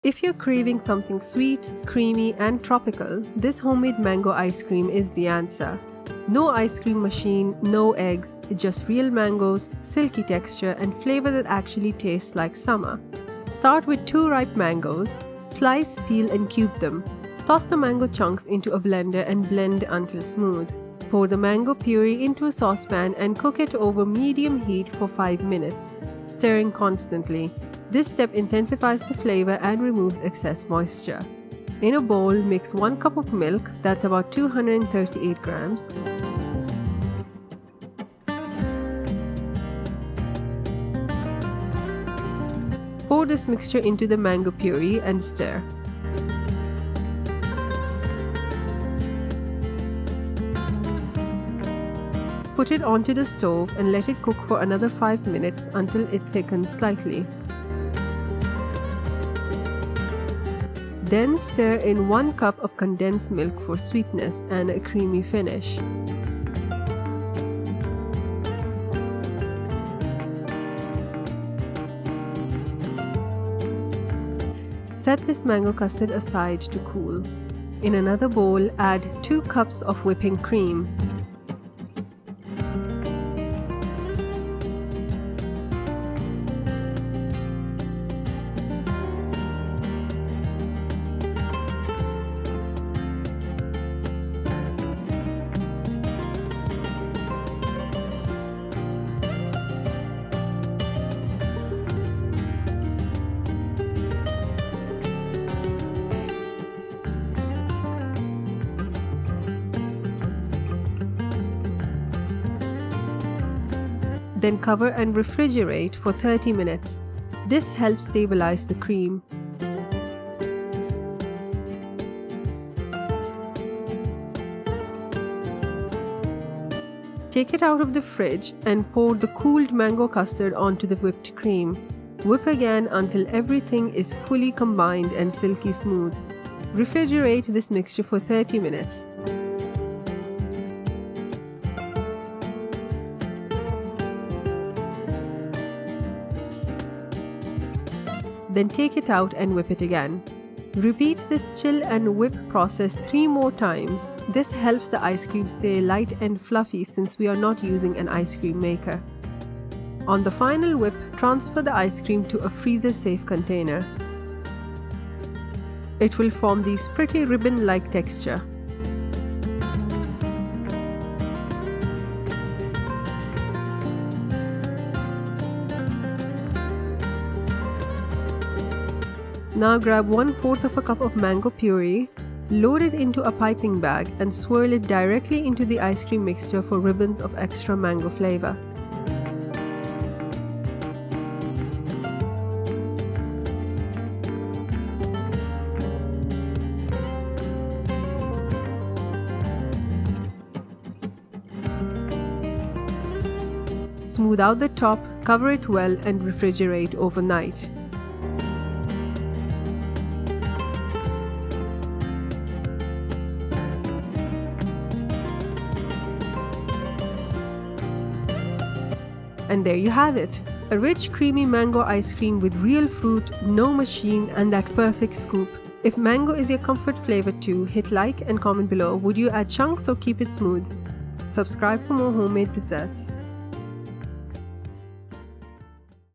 If you're craving something sweet, creamy, and tropical, this homemade mango ice cream is the answer. No ice cream machine, no eggs, just real mangoes, silky texture, and flavor that actually tastes like summer. Start with 2 ripe mangoes, slice, peel, and cube them. Toss the mango chunks into a blender and blend until smooth. Pour the mango puree into a saucepan and cook it over medium heat for 5 minutes, stirring constantly. This step intensifies the flavor and removes excess moisture. In a bowl, mix 1 cup of milk, that's about 238 grams. Pour this mixture into the mango puree and stir. Put it onto the stove and let it cook for another 5 minutes until it thickens slightly. Then stir in 1 cup of condensed milk for sweetness and a creamy finish. Set this mango custard aside to cool. In another bowl, add 2 cups of whipping cream. Then cover and refrigerate for 30 minutes. This helps stabilize the cream. Take it out of the fridge and pour the cooled mango custard onto the whipped cream. Whip again until everything is fully combined and silky smooth. Refrigerate this mixture for 30 minutes. Then take it out and whip it again. Repeat this chill and whip process 3 more times. This helps the ice cream stay light and fluffy since we are not using an ice cream maker. On the final whip, transfer the ice cream to a freezer-safe container. It will form this pretty ribbon-like texture. Now grab 1/4 of a cup of mango puree, load it into a piping bag and swirl it directly into the ice cream mixture for ribbons of extra mango flavor. Smooth out the top, cover it well and refrigerate overnight. And there you have it, a rich creamy mango ice cream with real fruit, no machine, and that perfect scoop. If mango is your comfort flavor too, hit like and comment below. Would you add chunks or keep it smooth? Subscribe for more homemade desserts.